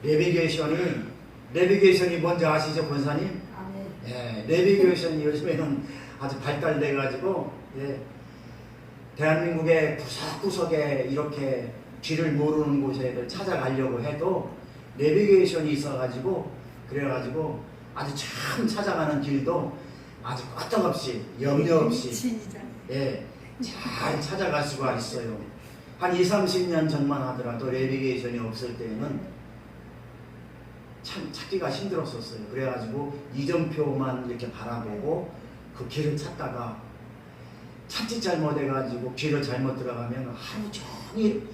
내비게이션이 뭔지 아시죠, 권사님? 아, 네. 예, 내비게이션이 요즘에는 아주 발달돼 가지고 예, 대한민국의 구석구석에 이렇게 길을 모르는 곳에 찾아가려고 해도 내비게이션이 있어가지고 그래가지고 아주 참 찾아가는 길도 아주 끄떡없이 염려 없이 예, 잘 찾아갈 수가 있어요. 한 20-30년 전만 하더라도 내비게이션이 없을 때에는 참 찾기가 힘들었었어요. 그래가지고 이정표만 이렇게 바라보고 그 길을 찾다가 찾지 잘못해가지고 길을 잘못 들어가면 하루 종일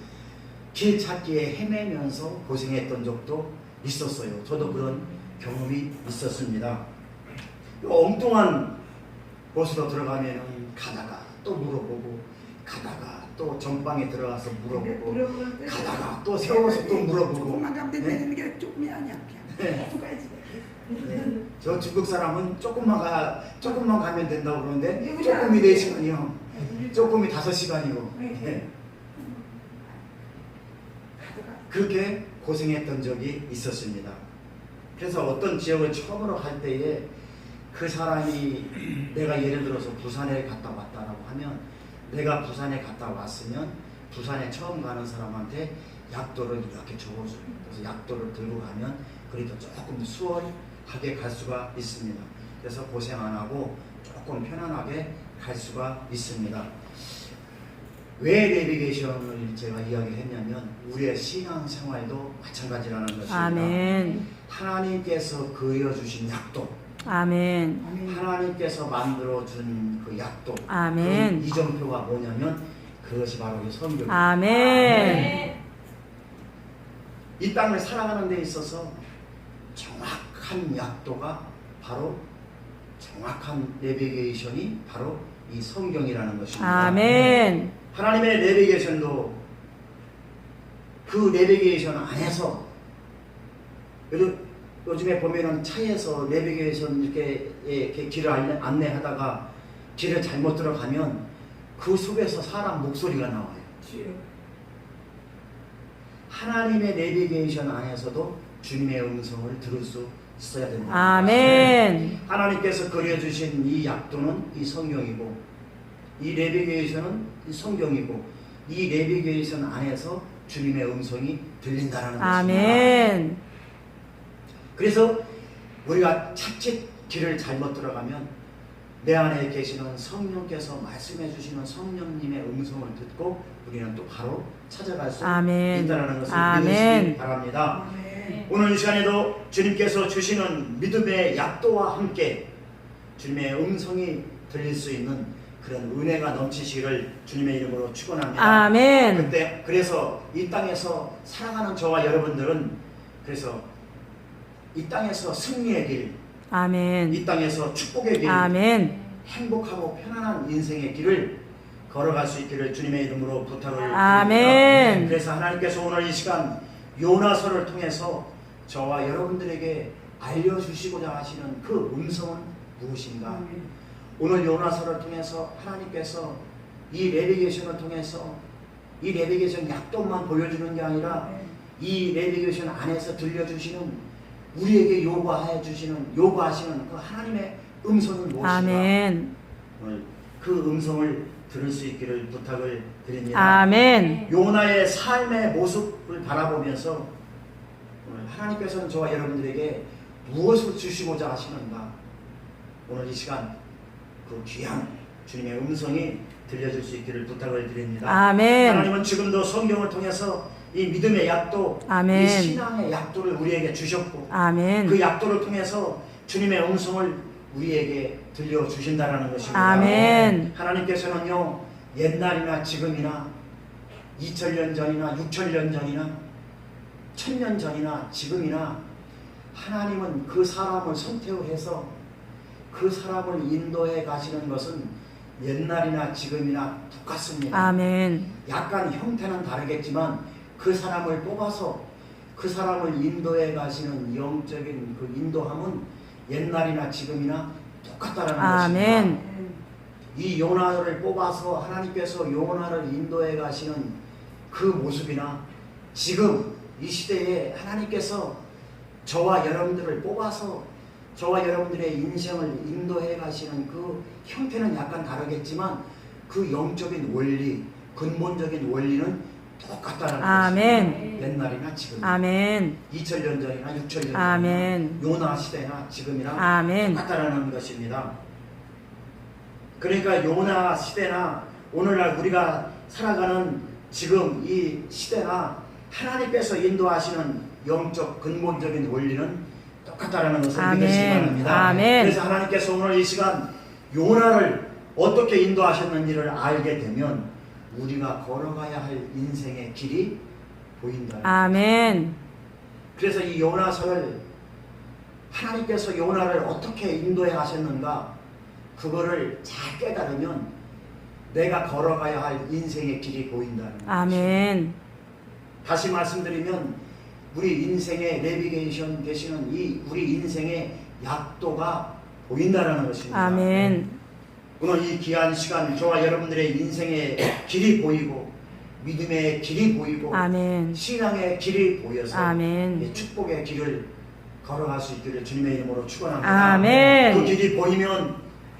길 찾기에 헤매면서 고생했던 적도 있었어요. 저도 그런 경험이 있었습니다. 엉뚱한 곳으로 들어가면 가다가 또 물어보고 가다가 또 전방에 들어가서 물어보고 가다가 또 세워서 또 물어보고 조금만 가면 되는 게 조금이 아니야. 네. 계속 가야지. 네. 저 중국 사람은 조금만 가면 된다고 그러는데 조금이 4시간이요. 조금이 5시간이고 네. 그렇게 고생했던 적이 있었습니다. 그래서 어떤 지역을 처음으로 갈 때에 그 사람이 내가 예를 들어서 부산에 갔다 왔다라고 하면 내가 부산에 갔다 왔으면 부산에 처음 가는 사람한테 약도를 이렇게 적어줘요. 그래서 약도를 들고 가면 그래도 조금 수월하게 갈 수가 있습니다. 그래서 고생 안 하고 조금 편안하게 갈 수가 있습니다. 왜 내비게이션을 제가 이야기했냐면 우리의 신앙생활도 마찬가지라는 것입니다. 아멘. 하나님께서 그려주신 약도, 아멘. 하나님께서 만들어준 그 약도, 아멘. 그 이정표가 뭐냐면 그것이 바로 이 성경입니다. 아멘. 이 땅을 살아가는 데 있어서 정확한 약도가 바로 정확한 내비게이션이 바로 이 성경이라는 것입니다. 아멘. 하나님의 내비게이션도 그 내비게이션 안에서 요즘에 보면은 차에서 내비게이션 이렇게 길을 안내하다가 길을 잘못 들어가면 그 속에서 사람 목소리가 나와요. 하나님의 내비게이션 안에서도 주님의 음성을 들을 수 있어야 된다. 아멘. 하나님께서 그려주신 이 약도는 이 성경이고 이 내비게이션은 이 성경이고 이 내비게이션 안에서 주님의 음성이 들린다라는 것입니다. 아멘. 그래서 우리가 자칫 길을 잘못 들어가면 내 안에 계시는 성령께서 말씀해 주시는 성령님의 음성을 듣고 우리는 또 바로 찾아갈 수 아멘. 있다는 것을 아멘. 믿으시기 바랍니다. 오늘 이 시간에도 주님께서 주시는 믿음의 약도와 함께 주님의 음성이 들릴 수 있는 그런 은혜가 넘치시기를 주님의 이름으로 축원합니다. 아멘. 그래서 이 땅에서 살아가는 저와 여러분들은 그래서 이 땅에서 승리의 길, 아멘. 이 땅에서 축복의 길, 아멘. 행복하고 편안한 인생의 길을 걸어갈 수 있기를 주님의 이름으로 부탁을 아멘. 드립니다. 그래서 하나님께서 오늘 이 시간 요나서를 통해서 저와 여러분들에게 알려주시고자 하시는 그 음성은 무엇인가? 오늘 요나서를 통해서 하나님께서 이 내비게이션을 통해서 이 내비게이션 약도만 보여주는 게 아니라 이 내비게이션 안에서 들려주시는 우리에게 요구하시는 그 하나님의 음성은 무엇인가? 아멘. 오늘 그 음성을 들을 수 있기를 부탁을 드립니다. 아멘. 요나의 삶의 모습을 바라보면서 오늘 하나님께서는 저와 여러분들에게 무엇을 주시고자 하시는가? 오늘 이 시간 그 귀한 주님의 음성이 들려줄 수 있기를 부탁을 드립니다. 아멘. 하나님은 지금도 성경을 통해서 이 믿음의 약도, 아멘. 이 신앙의 약도를 우리에게 주셨고 아멘. 그 약도를 통해서 주님의 음성을 우리에게 들려주신다라는 것입니다. 아멘. 하나님께서는요 옛날이나 지금이나 2000년 전이나 6000년 전이나 1000년 전이나 지금이나 하나님은 그 사람을 선택해서 그 사람을 인도해 가시는 것은 옛날이나 지금이나 똑같습니다. 아멘. 약간 형태는 다르겠지만 그 사람을 뽑아서 그 사람을 인도해 가시는 영적인 그 인도함은 옛날이나 지금이나 똑같다라는 아멘. 것입니다. 이 요나를 뽑아서 하나님께서 요나를 인도해 가시는 그 모습이나 지금 이 시대에 하나님께서 저와 여러분들을 뽑아서 저와 여러분들의 인생을 인도해 가시는 그 형태는 약간 다르겠지만 그 영적인 원리, 근본적인 원리는 똑같다는 아멘. 것입니다. 옛날이나 지금, 아멘. 2000년 전이나 6000년 전이나 아멘. 요나 시대나 지금이랑 아멘. 똑같다는 것입니다. 그러니까 요나 시대나 오늘날 우리가 살아가는 지금 이 시대나 하나님께서 인도하시는 영적 근본적인 원리는 똑같다라는 것을 아멘. 믿으시기 바랍니다. 아멘. 그래서 하나님께서 오늘 이 시간 요나를 어떻게 인도하셨는지를 알게 되면 우리가 걸어가야 할 인생의 길이 보인다. 아멘. 그래서 이 요나서를 하나님께서 요나를 어떻게 인도해 하셨는가 그거를 잘 깨달으면 내가 걸어가야 할 인생의 길이 보인다는 거죠. 아멘. 다시 말씀드리면 우리 인생의 내비게이션 되시는 이 우리 인생의 약도가 보인다는 것입니다. 아멘. 오늘 이 귀한 시간 저와 여러분들의 인생의 길이 보이고 믿음의 길이 보이고 아멘. 신앙의 길이 보여서 아멘. 이 축복의 길을 걸어갈 수 있기를 주님의 이름으로 축원합니다. 아멘. 그 길이 보이면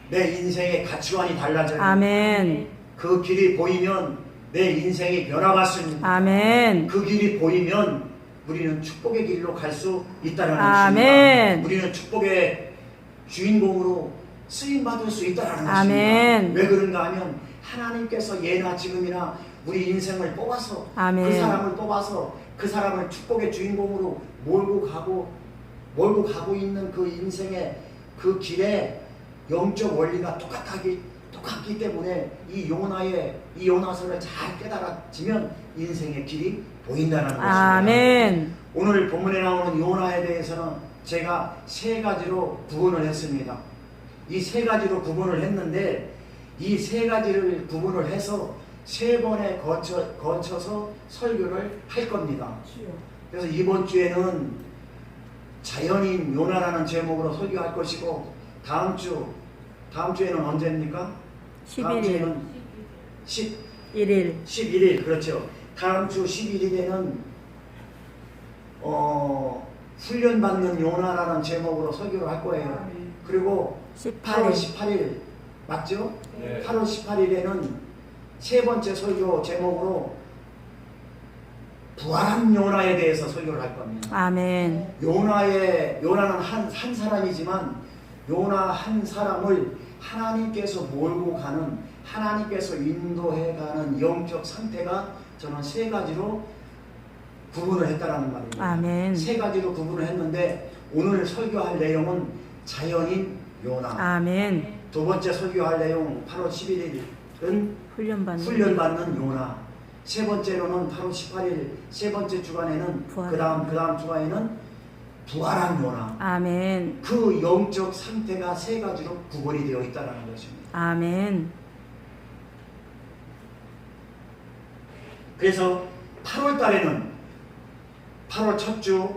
내 인생의 가치관이 달라져요. 아멘. 그 길이 보이면 내 인생이 변화받습니다. 아멘. 그 길이 보이면 우리는 축복의 길로 갈 수 있다는 아멘. 것입니다. 우리는 축복의 주인공으로 쓰임 받을 수 있다는 것입니다. 아멘. 왜 그런가 하면 하나님께서 예나 지금이나 우리 인생을 뽑아서 아멘. 그 사람을 뽑아서 그 사람을 축복의 주인공으로 몰고 가고 있는 그 인생의 그 길에 영적 원리가 똑같기 때문에 이 요나서를 잘 깨달아지면 인생의 길이 보인다는 것입니다. 아멘. 오늘 본문에 나오는 요나에 대해서는 제가 세 가지로 구분을 했습니다. 이 세 가지로 구분을 했는데 이 세 가지를 구분을 해서 세 번에 거쳐서 설교를 할 겁니다. 그래서 이번 주에는 자연인 요나라는 제목으로 설교할 것이고 다음 주에는 언제입니까? 다음 11일. 주에는 1일. 11일 그렇죠. 다음 주 11일에는 훈련받는 요나라는 제목으로 설교를 할 거예요. 그리고 8월 18일 맞죠? 네. 8월 18일에는 세 번째 설교 제목으로 부활한 요나에 대해서 설교를 할 겁니다. 아멘. 요나는 한 사람이지만 요나 한 사람을 하나님께서 몰고 가는 하나님께서 인도해 가는 영적 상태가 저는 세 가지로 구분을 했다라는 말입니다. 아멘. 세 가지로 구분을 했는데 오늘 설교할 내용은 자연인 요나. 아멘. 두 번째 설교할 내용 8월 11일은 훈련받는. 훈련받는 요나. 세 번째로는 8월 18일 세 번째 주간에는 부활. 그다음 주간에는 부활한 요나. 아멘. 그 영적 상태가 세 가지로 구분이 되어 있다는 것입니다. 아멘. 그래서 8월 달에는 8월 첫 주,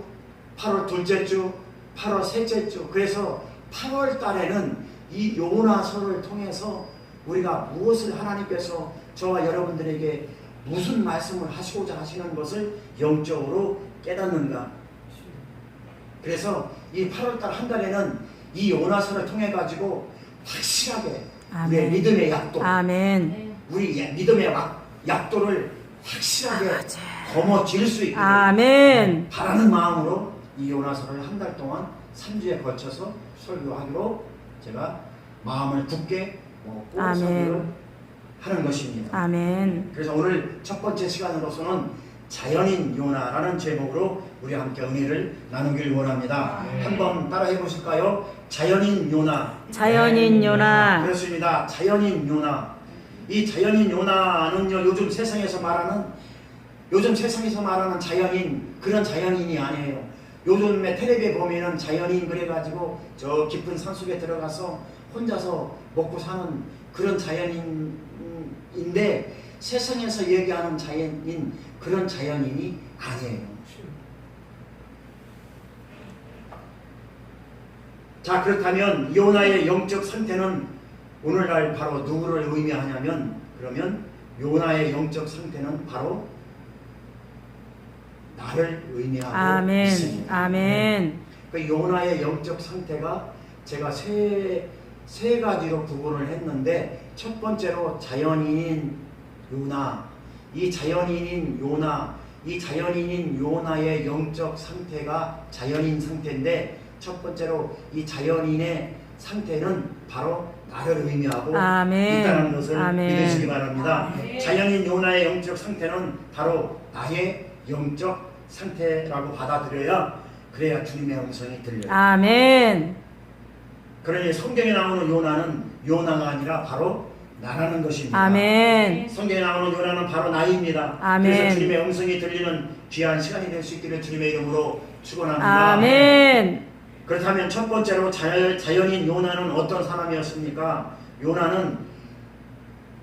8월 둘째 주, 8월 셋째 주. 그래서 8월 달에는 이 요나서를 통해서 우리가 무엇을 하나님께서 저와 여러분들에게 무슨 말씀을 하시고자 하시는 것을 영적으로 깨닫는가. 그래서 이 8월 달 한 달에는 이 요나서를 통해 가지고 확실하게 우리의 아멘. 믿음의 약도, 아멘. 우리 믿음의 약도를 확실하게 거머쥘 수 있게 아멘. 바라는 마음으로 이 요나서를 한 달 동안 3주에 걸쳐서 설교하기로 제가 마음을 굳게 먹고 아멘. 설교를 하는 것입니다. 아멘. 그래서 오늘 첫 번째 시간으로서는 자연인 요나라는 제목으로 우리 함께 은혜를 나누길 원합니다. 한번 따라해 보실까요? 자연인 요나. 자연인 요나. 그렇습니다. 자연인 요나. 이 자연인 요나는요, 요즘 세상에서 말하는 자연인, 그런 자연인이 아니에요. 요즘에 텔레비에 보면은 자연인 그래가지고 저 깊은 산속에 들어가서 혼자서 먹고 사는 그런 자연인인데 세상에서 얘기하는 자연인, 그런 자연인이 아니에요. 자, 그렇다면 요나의 영적 상태는 오늘날 바로 누구를 의미하냐면, 그러면 요나의 영적 상태는 바로 나를 의미하고 아멘. 있습니다. 아멘. 그 요나의 영적 상태가 제가 세 가지로 구분을 했는데, 첫 번째로 자연인인 요나, 이 자연인인 요나의 영적 상태가 자연인 상태인데, 첫 번째로 이 자연인의 상태는 바로 나를 의미하고 아멘. 있다는 것을 아멘. 믿으시기 바랍니다. 아멘. 자연인 요나의 영적 상태는 바로 나의 영적 상태라고 받아들여야, 그래야 주님의 음성이 들려요. 아멘. 그러니 성경에 나오는 요나는 요나가 아니라 바로 나라는 것입니다. 아멘. 성경에 나오는 요나는 바로 나입니다. 아멘. 그래서 주님의 음성이 들리는 귀한 시간이 될 수 있기를 주님의 이름으로 축원합니다. 아멘. 그렇다면 첫 번째로 자연인 요나는 어떤 사람이었습니까? 요나는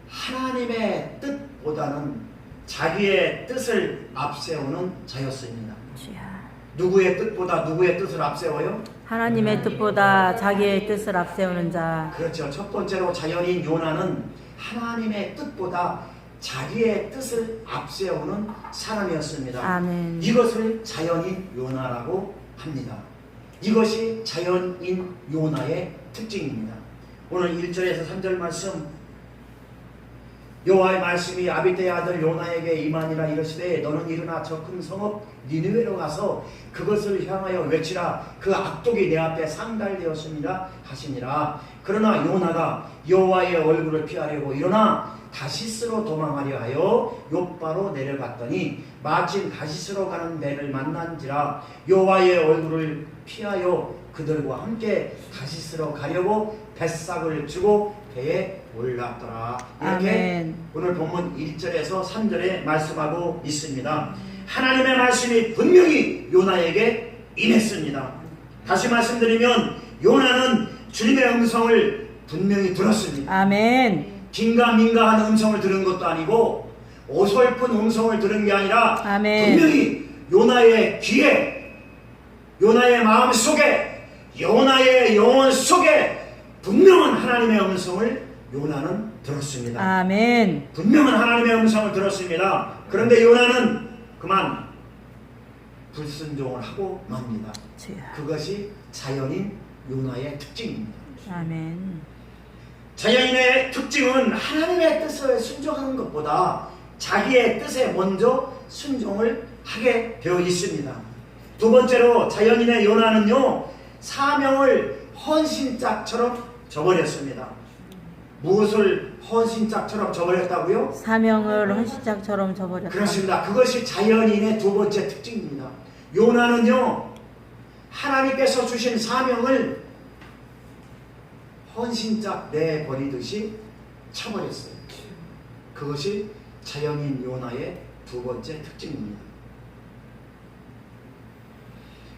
하나님의 뜻보다는 자기의 뜻을 앞세우는 자였습니다. 주야. 누구의 뜻보다 누구의 뜻을 앞세워요? 하나님의 뜻보다 자기의 뜻을 앞세우는 자. 그렇죠. 첫 번째로 자연인 요나는 하나님의 뜻보다 자기의 뜻을 앞세우는 사람이었습니다. 아멘. 이것을 자연인 요나라고 합니다. 이것이 자연인 요나의 특징입니다. 오늘 1절에서 3절 말씀, 여호와의 말씀이 아비떼의 아들 요나에게 임하니라. 이르시되 너는 일어나 저 큰 성읍 니느웨로 가서 그것을 향하여 외치라. 그 악독이 내 앞에 상달되었습니다 하시니라. 그러나 요나가 여호와의 얼굴을 피하려고 일어나 다시스로 도망하려 하여 욥바로 내려갔더니 마침 다시스로 가는 배를 만난지라. 여호와의 얼굴을 피하여 그들과 함께 다시스로 가려고 뱃삭을 주고 배에 올랐더라. 이렇게 아멘. 오늘 본문 1절에서 3절에 말씀하고 있습니다. 하나님의 말씀이 분명히 요나에게 임했습니다. 다시 말씀드리면 요나는 주님의 음성을 분명히 들었습니다. 아멘. 긴가민가한 음성을 들은 것도 아니고 어설픈 음성을 들은 게 아니라 아멘. 분명히 요나의 귀에, 요나의 마음 속에, 요나의 영혼 속에 분명한 하나님의 음성을 요나는 들었습니다. 아멘. 분명한 하나님의 음성을 들었습니다. 그런데 요나는 그만 불순종을 하고 맙니다. 주야. 그것이 자연인 요나의 특징입니다. 아멘. 자연인의 특징은 하나님의 뜻을 순종하는 것보다 자기의 뜻에 먼저 순종을 하게 되어 있습니다. 두 번째로 자연인의 요나는요, 사명을 헌신짝처럼 저버렸습니다. 무엇을 헌신짝처럼 저버렸다고요? 사명을 헌신짝처럼 저버렸다. 그렇습니다. 그것이 자연인의 두 번째 특징입니다. 요나는요, 하나님께서 주신 사명을 헌신짝 내버리듯이 쳐버렸어요. 그것이 자연인 요나의 두 번째 특징입니다.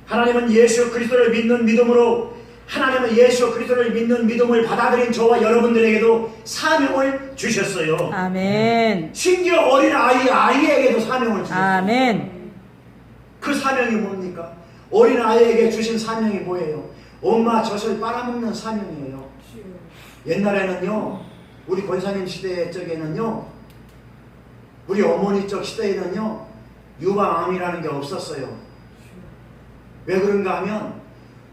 하나님은 예수 그리스도를 믿는 믿음으로, 하나님은 예수 그리스도를 믿는 믿음을 받아들인 저와 여러분들에게도 사명을 주셨어요. 아멘. 심지어 어린 아이에게도 사명을 주셨어요. 아멘. 그 사명이 뭡니까? 어린 아이에게 주신 사명이 뭐예요? 엄마 젖을 빨아먹는 사명이에요. 옛날에는요, 우리 권사님 시대 쪽에는요, 우리 어머니 쪽 시대에는요, 유방암이라는 게 없었어요. 왜 그런가 하면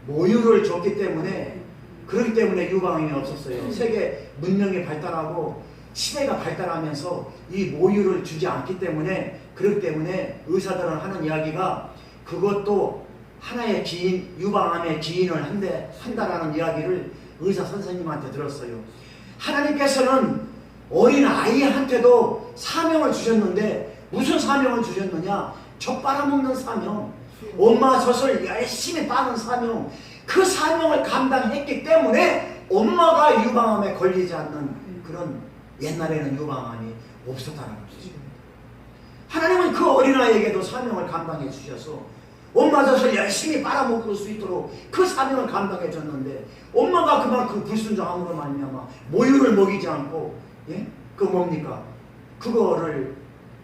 모유를 줬기 때문에, 그렇기 때문에 유방암이 없었어요. 세계 문명이 발달하고 시대가 발달하면서 이 모유를 주지 않기 때문에, 그렇기 때문에 의사들은 하는 이야기가 그것도 하나의 기인, 유방암의 기인을 한다라는 이야기를 의사 선생님한테 들었어요. 하나님께서는 어린 아이한테도 사명을 주셨는데 무슨 사명을 주셨느냐? 젖 빨아먹는 사명, 엄마 젖을 열심히 빠는 사명, 그 사명을 감당했기 때문에 엄마가 유방암에 걸리지 않는 그런, 옛날에는 유방암이 없었다는 거죠. 하나님은 그 어린아이에게도 사명을 감당해 주셔서 엄마 젖을 열심히 빨아먹을 수 있도록 그 사명을 감당해 줬는데, 엄마가 그만큼 불순종함으로 말미암아 모유를 먹이지 않고, 예? 그 뭡니까? 그거를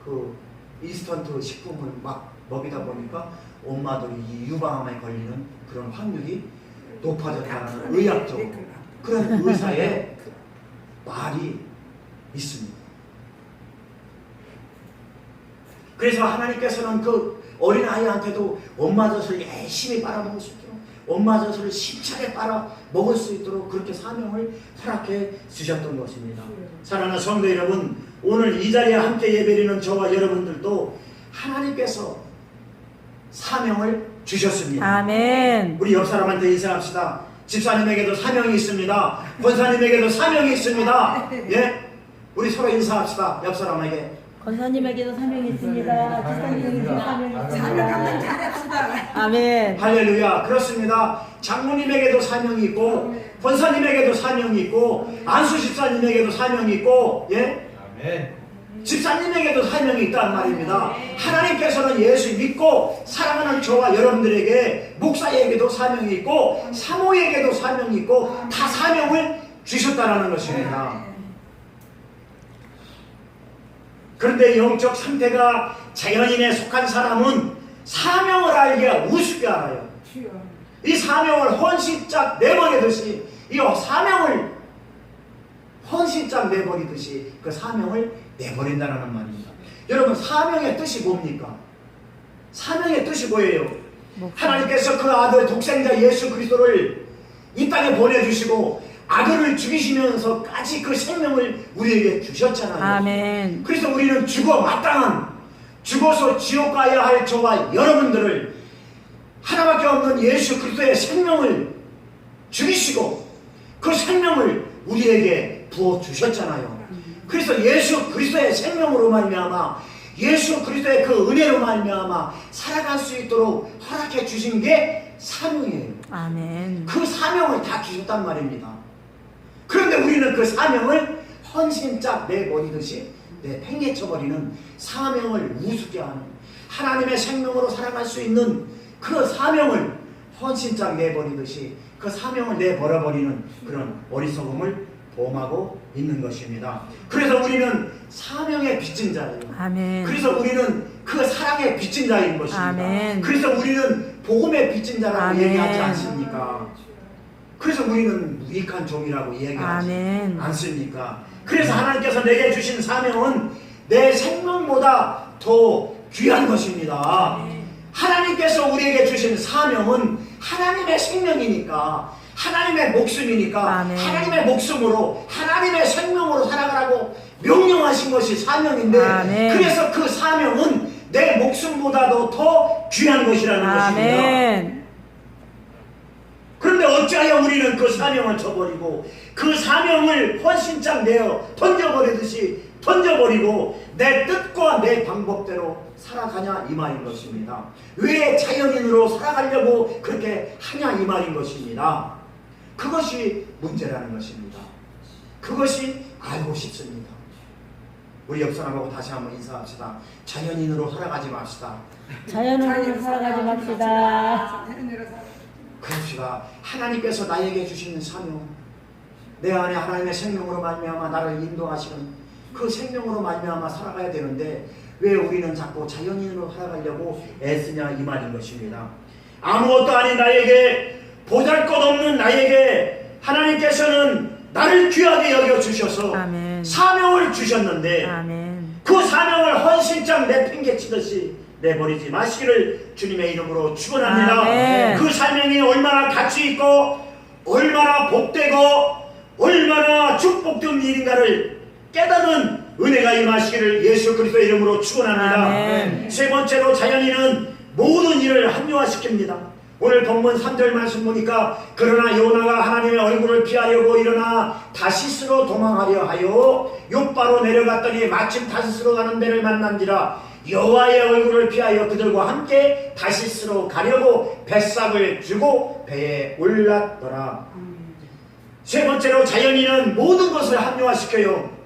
그 인스턴트 식품을 막 먹이다 보니까 엄마들이 이 유방암에 걸리는 그런 확률이 높아졌다는 의학적으로 그런 의사의 말이 있습니다. 그래서 하나님께서는 그 어린아이한테도 엄마 젖을 열심히 빨아먹을 수 있도록 엄마 젖을 힘차게 빨아먹을 수 있도록 그렇게 사명을 허락해 주셨던 것입니다. 사랑하는 성도 여러분, 오늘 이 자리에 함께 예배드리는 저와 여러분들도 하나님께서 사명을 주셨습니다. 아멘. 우리 옆 사람한테 인사합시다. 집사님에게도 사명이 있습니다. 권사님에게도 사명이 있습니다. 예? 우리 서로 인사합시다. 옆 사람에게. 권사님에게도 사명이 있습니다. 집사님에게도 사명이 사명 한번 있습니다. 잘합시다. 아멘. 할렐루야. 그렇습니다. 장모님에게도 사명이 있고 권사님에게도 사명이 있고 안수 집사님에게도 사명이 있고 예? 아멘. 집사님에게도 사명이 있단 말입니다. 하나님께서는 예수 믿고 사랑하는 저와 여러분들에게 목사에게도 사명이 있고 사모에게도 사명이 있고 다 사명을 주셨다는 것입니다. 그런데 영적 상태가 자연인에 속한 사람은 사명을 알기가 우습게 알아요. 이 사명을 헌신짝 내버리듯이 이 사명을 헌신짝 내버리듯이 그 사명을 내버린다는 말입니다. 여러분, 사명의 뜻이 뭡니까? 사명의 뜻이 뭐예요? 하나님께서 그 아들 독생자 예수 그리스도를 이 땅에 보내주시고 아들을 죽이시면서까지 그 생명을 우리에게 주셨잖아요. 아멘. 그래서 우리는 죽어 마땅한, 죽어서 지옥 가야 할 저와 여러분들을 하나밖에 없는 예수 그리스도의 생명을 죽이시고 그 생명을 우리에게 부어주셨잖아요. 그래서 예수 그리스도의 생명으로 말미암아 예수 그리스도의 그 은혜로 말미암아 살아갈 수 있도록 허락해 주신 게 사명이에요. 아멘. 그 사명을 다 주셨단 말입니다. 그런데 우리는 그 사명을 헌신짝 내버리듯이 팽개쳐버리는 사명을 우습게 하는 하나님의 생명으로 살아갈 수 있는 그 사명을 헌신짝 내버리듯이 그 사명을 내버려버리는 그런 어리석음을 범하고 있는 것입니다. 그래서 우리는 사명의 빚진 자예요. 아멘. 그래서 우리는 그 사랑의 빚진 자인 것입니다. 아멘. 그래서 우리는 복음의 빚진 자라고 아멘. 얘기하지 않습니까? 그래서 우리는 무익한 종이라고 얘기하지 아멘. 않습니까? 그래서 하나님께서 내게 주신 사명은 내 생명보다 더 귀한 것입니다. 하나님께서 우리에게 주신 사명은 하나님의 생명이니까, 하나님의 목숨이니까, 아멘. 하나님의 목숨으로 하나님의 생명으로 살아가라고 명령하신 것이 사명인데, 아멘. 그래서 그 사명은 내 목숨보다도 더 귀한 것이라는 것입니다. 아멘. 그런데 어찌하여 우리는 그 사명을 저버리고 그 사명을 헌신짝 내어 던져버리고 내 뜻과 내 방법대로 살아가냐 이 말인 것입니다. 왜 자연인으로 살아가려고 그렇게 하냐 이 말인 것입니다. 그것이 문제라는 것입니다. 그것이 알고 싶습니다. 우리 옆 사람하고 다시 한번 인사합시다. 자연인으로 살아가지 맙시다. 자연으로 살아가지 맙시다. 그럽시다. 하나님께서 나에게 주시는 사명, 내 안에 하나님의 생명으로 말미암아 나를 인도하시는 그 생명으로 말미암아 살아가야 되는데 왜 우리는 자꾸 자연인으로 살아가려고 애쓰냐 이 말인 것입니다. 아무것도 아닌 나에게, 보잘것없는 나에게 하나님께서는 나를 귀하게 여겨주셔서 아멘. 사명을 주셨는데 아멘. 그 사명을 헌신짝 내팽개치듯이 내버리지 마시기를 주님의 이름으로 축원합니다. 아멘. 그 사명이 얼마나 가치 있고 얼마나 복되고 얼마나 축복된 일인가를 깨닫는 은혜가 임하시기를 예수 그리스도의 이름으로 축원합니다. 아멘. 세 번째로 자연인은 모든 일을 합리화시킵니다. 오늘 본문 3절 말씀 보니까 그러나 요나가 하나님의 얼굴을 피하려고 일어나 다시스로 도망하려 하여 욥바로 내려갔더니 마침 다시스로 가는 배를 만난지라 여호와의 얼굴을 피하여 그들과 함께 다시스로 가려고 뱃삭을 주고 배에 올랐더라. 세 번째로 자연인은 모든 것을 합리화시켜요.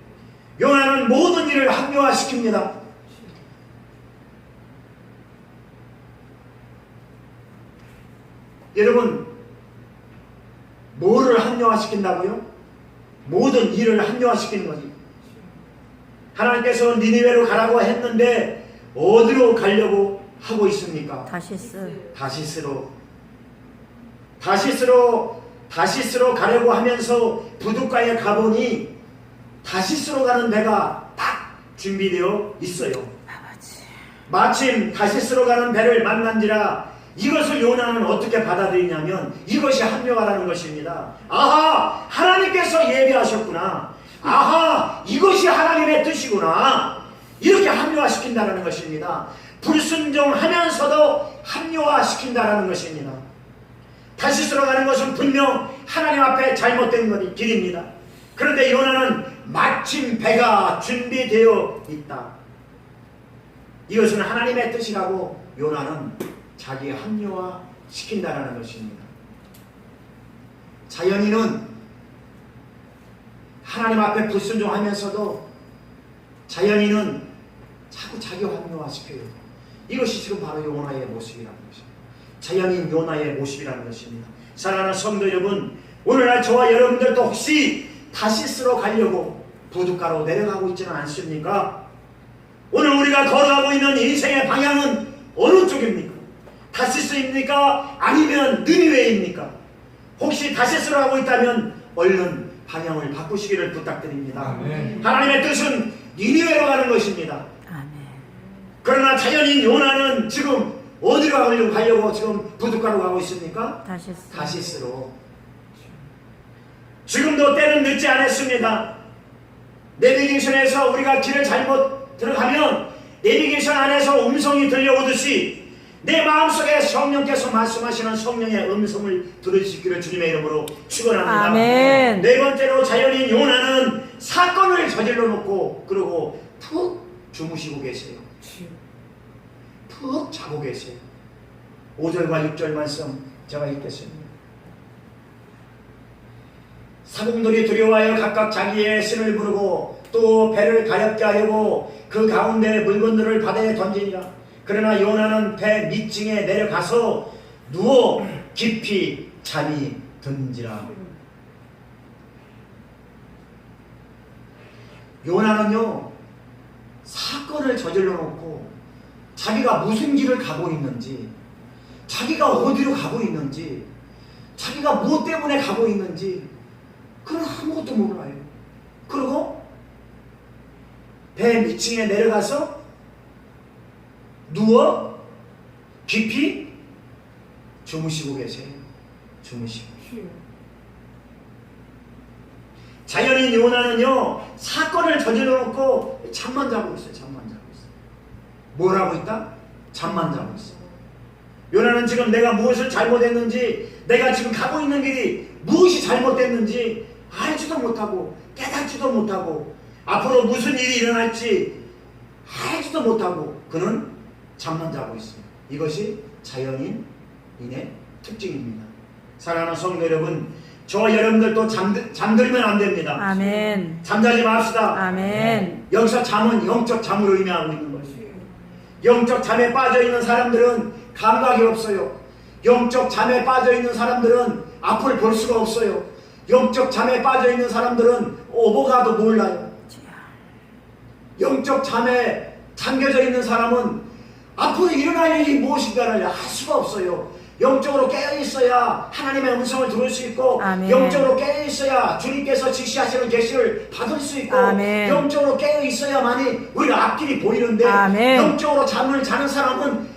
요나는 모든 일을 합리화시킵니다. 여러분, 뭐를 합리화시킨다고요? 모든 일을 합리화시키는 거지. 하나님께서 니느웨로 가라고 했는데 어디로 가려고 하고 있습니까? 다시스로 가려고 하면서 부둣가에 가보니 다시스로 가는 배가 딱 준비되어 있어요. 마침 다시스로 가는 배를 만난지라 이것을 요나는 어떻게 받아들이냐면 이것이 합리화라는 것입니다. 아하, 하나님께서 예비하셨구나. 아하, 이것이 하나님의 뜻이구나. 이렇게 합리화시킨다는 것입니다. 불순종하면서도 합리화시킨다는 것입니다. 다시스로 가는 것은 분명 하나님 앞에 잘못된 길입니다. 그런데 요나는 마침 배가 준비되어 있다. 이것은 하나님의 뜻이라고 요나는 자기 합리화 시킨다는 것입니다. 자연인은 하나님 앞에 불순종하면서도 자연인은 자꾸 자기 합리화 시켜요. 이것이 지금 바로 요나의 모습이라는 것입니다. 자연인 요나의 모습이라는 것입니다. 사랑하는 성도 여러분, 오늘날 저와 여러분들도 혹시 다시스로 가려고 부둣가로 내려가고 있지는 않습니까? 오늘 우리가 걸어가고 있는 인생의 방향은 어느 쪽입니까? 다시스입니까? 아니면 느니웨입니까? 혹시 다시스로 가고 있다면 얼른 방향을 바꾸시기를 부탁드립니다. 아멘. 하나님의 뜻은 니느웨로 가는 것입니다. 아멘. 그러나 자연인 요나는 지금 어디로 가려고 지금 부둣가로 가고 있습니까? 다시스로. 지금도 때는 늦지 않았습니다. 내비게이션에서 우리가 길을 잘못 들어가면 내비게이션 안에서 음성이 들려오듯이 내 마음속에 성령께서 말씀하시는 성령의 음성을 들을 수 있기를 주님의 이름으로 축원합니다. 아멘. 네 번째로 자연인 요나는 사건을 저질러 놓고 그러고 푹 주무시고 계세요. 푹 자고 계세요. 5절과 6절 말씀 제가 읽겠습니다. 사공들이 두려워하여 각각 자기의 신을 부르고 또 배를 가렵게 하려고 그 가운데 물건들을 바다에 던지니라. 그러나 요나는 배 밑층에 내려가서 누워 깊이 잠이 든지라. 요나는요, 사건을 저질러 놓고 자기가 무슨 길을 가고 있는지, 자기가 어디로 가고 있는지, 자기가 무엇 때문에 가고 있는지 그건 아무것도 몰라요. 그리고 배 밑층에 내려가서 누워 깊이 주무시고 계세요. 주무시고. 자연인 요나는요, 사건을 저질러 놓고 잠만 자고 있어요. 잠만 자고 있어요. 뭘 하고 있다? 잠만 자고 있어요. 요나는 지금 내가 무엇을 잘못했는지, 내가 지금 가고 있는 길이 무엇이 잘못됐는지 알지도 못하고 깨닫지도 못하고 앞으로 무슨 일이 일어날지 알지도 못하고 그는 잠만 자고 있습니다. 이것이 자연인의 특징입니다. 사랑하는 성도 여러분, 저와 여러분들도 잠들면 안 됩니다. 아멘. 잠자지 맙시다. 아멘. 여기서 잠은 영적 잠으로 의미하고 있는 것이에요. 영적 잠에 빠져있는 사람들은 감각이 없어요. 영적 잠에 빠져있는 사람들은 앞을 볼 수가 없어요. 영적 잠에 빠져있는 사람들은 오보가도 몰라요. 영적 잠에 잠겨져 있는 사람은 앞으로 일어날 일이 무엇인가를 알 수가 없어요. 영적으로 깨어있어야 하나님의 음성을 들을 수 있고, 아멘. 영적으로 깨어있어야 주님께서 지시하시는 계시를 받을 수 있고, 아멘. 영적으로 깨어있어야만이 우리가 앞길이 보이는데, 아멘. 영적으로 잠을 자는 사람은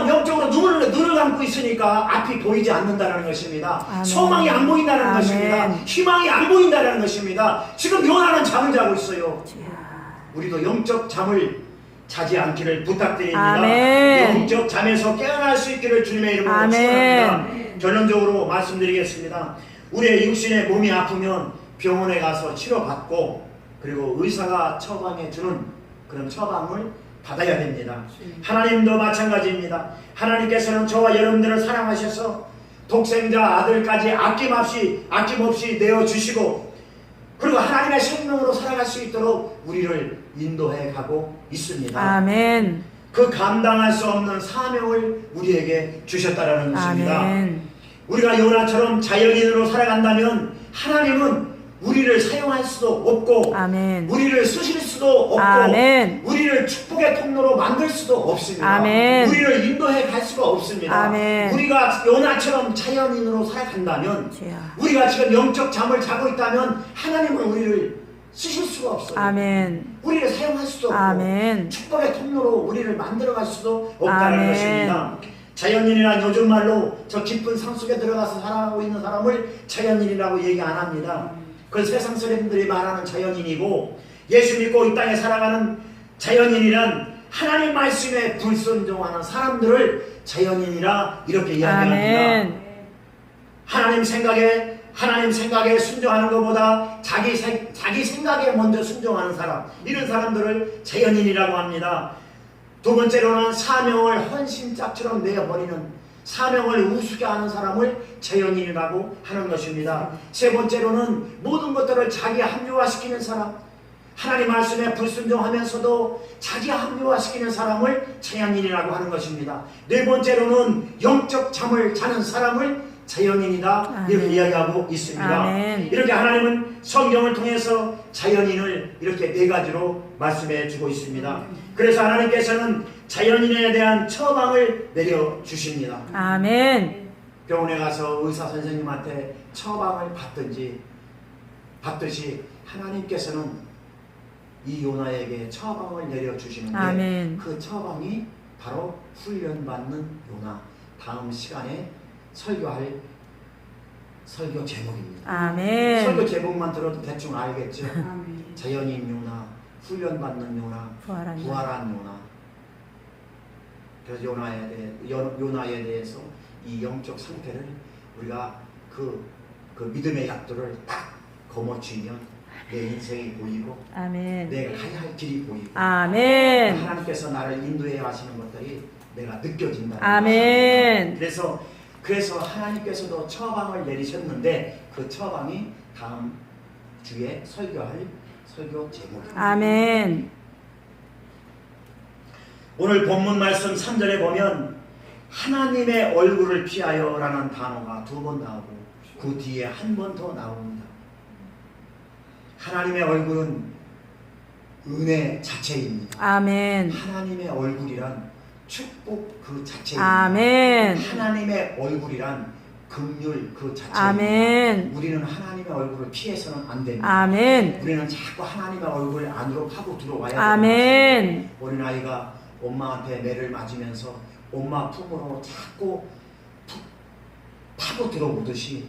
영적으로 눈을 감고 있으니까 앞이 보이지 않는다는 것입니다. 아멘. 소망이 안 보인다는 아멘. 것입니다. 희망이 안 보인다는 것입니다. 지금 요나는 잠을 자고 있어요. 우리도 영적 잠을 자지 않기를 부탁드립니다. 아멘. 영적 잠에서 깨어날 수 있기를 주님의 이름으로 아멘. 축원합니다. 결론적으로 말씀드리겠습니다. 우리의 육신의 몸이 아프면 병원에 가서 치료받고, 그리고 의사가 처방해 주는 그런 처방을 받아야 됩니다. 하나님도 마찬가지입니다. 하나님께서는 저와 여러분들을 사랑하셔서 독생자 아들까지 아낌없이 내어주시고, 그리고 하나님의 생명으로 살아갈 수 있도록 우리를 인도해 가고 있습니다. 아멘. 그 감당할 수 없는 사명을 우리에게 주셨다라는 것입니다. 아멘. 우리가 요나처럼 자연인으로 살아간다면 하나님은 우리를 사용할 수도 없고, 아멘. 우리를 쓰실 수도 없고, 아멘. 우리를 축복의 통로로 만들 수도 없습니다. 아멘. 우리를 인도해 갈 수가 없습니다. 아멘. 우리가 요나처럼 자연인으로 살아간다면, 주여. 우리가 지금 영적 잠을 자고 있다면 하나님은 우리를 쓰실 수가 없어요. 아멘. 우리를 사용할 수도 없고 아멘. 축복의 통로로 우리를 만들어갈 수도 없다는 아멘. 것입니다. 자연인이란 요즘 말로 저 깊은 산속에 들어가서 살아가고 있는 사람을 자연인이라고 얘기 안 합니다. 그건 세상 사람들이 말하는 자연인이고, 예수 믿고 이 땅에 살아가는 자연인이란 하나님 말씀에 불순종하는 사람들을 자연인이라 이렇게 이야기합니다. 아멘. 하나님 생각에 순종하는 것보다 자기 생각에 먼저 순종하는 사람, 이런 사람들을 자연인이라고 합니다. 두 번째로는 사명을 헌신짝처럼 내어버리는, 사명을 우습게 하는 사람을 자연인이라고 하는 것입니다. 세 번째로는 모든 것들을 자기 합리화시키는 사람, 하나님 말씀에 불순종하면서도 자기 합리화시키는 사람을 자연인이라고 하는 것입니다. 네 번째로는 영적 잠을 자는 사람을 자연인이다, 이렇게 이야기하고 있습니다. 아멘. 이렇게 하나님은 성경을 통해서 자연인을 이렇게 네 가지로 말씀해 주고 있습니다. 그래서 하나님께서는 자연인에 대한 처방을 내려주십니다. 아멘. 병원에 가서 의사 선생님한테 처방을 받듯이 하나님께서는 이 요나에게 처방을 내려주시는데, 아멘. 그 처방이 바로 훈련받는 요나, 다음 시간에 설교할 설교 제목입니다. 아멘. 설교 제목만 들어도 대충 알겠죠? 아멘. 자연인 요나, 훈련받는 요나, 부활한 부활한 요나. 그래서 요나에 대해서 이 영적 상태를 우리가 그 믿음의 약도를 딱 거머쥐면 내 인생이 보이고 아멘. 내가 가야 할 길이 보이고 아멘. 하나님께서 나를 인도해 가시는 것들이 내가 느껴진다는 아멘. 것입니다. 그래서 하나님께서도 처방을 내리셨는데 그 처방이 다음 주에 설교할 설교 제목입니다. 아멘. 오늘 본문 말씀 3절에 보면 하나님의 얼굴을 피하여 라는 단어가 2번 나오고 그 뒤에 한 번 더 나옵니다. 하나님의 얼굴은 은혜 자체입니다. 아멘. 하나님의 얼굴이란 축복 그 자체입니다. 아멘. 하나님의 얼굴이란 긍휼 그 자체입니다. 아멘. 우리는 하나님의 얼굴을 피해서는 안 됩니다. 아멘. 우리는 자꾸 하나님의 얼굴 안으로 파고 들어와야 됩니다. 아멘. 어린아이가 엄마한테 매를 맞으면서 엄마 품으로 자꾸 파고 들어오듯이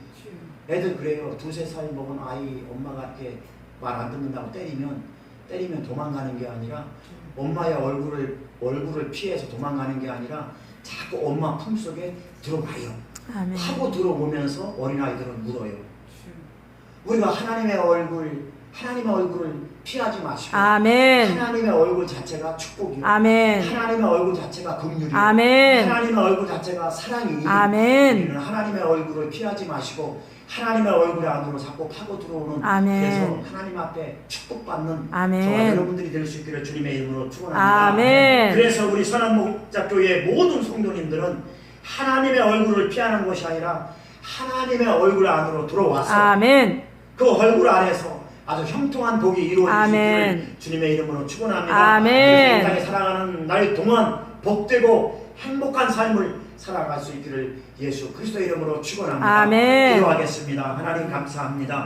애들 그래요. 2-3살 먹은 아이 엄마가 이렇게 말 안 듣는다고 때리면 도망가는 게 아니라, 엄마의 얼굴을 피해서 도망가는 게 아니라 자꾸 엄마 품속에 들어가요. 아멘. 파고 들어오면서 어린아이들은 물어요. 우리가 하나님의 얼굴을 피하지 마시고, 아멘. 하나님의 얼굴 자체가 축복이요, 아멘. 하나님의 얼굴 자체가 긍휼이요, 아멘. 하나님의 얼굴 자체가 사랑이니 아멘. 우리는 하나님의 얼굴을 피하지 마시고 하나님의 얼굴 안으로 자꾸 파고 들어오는, 아멘. 그래서 하나님 앞에 축복받는 아멘. 저와 여러분들이 될 수 있기를 주님의 이름으로 축원합니다. 아멘. 그래서 우리 선한목자교회 모든 성도님들은 하나님의 얼굴을 피하는 것이 아니라 하나님의 얼굴 안으로 들어와서 아멘. 그 얼굴 안에서 아주 형통한 복이 이루어질 수 아멘. 있기를 주님의 이름으로 축원합니다. 아멘. 이 땅에 살아가는 날 동안 복되고 행복한 삶을 살아갈 수 있기를 예수 그리스도의 이름으로 축원합니다. 아멘. 기도하겠습니다. 하나님 감사합니다.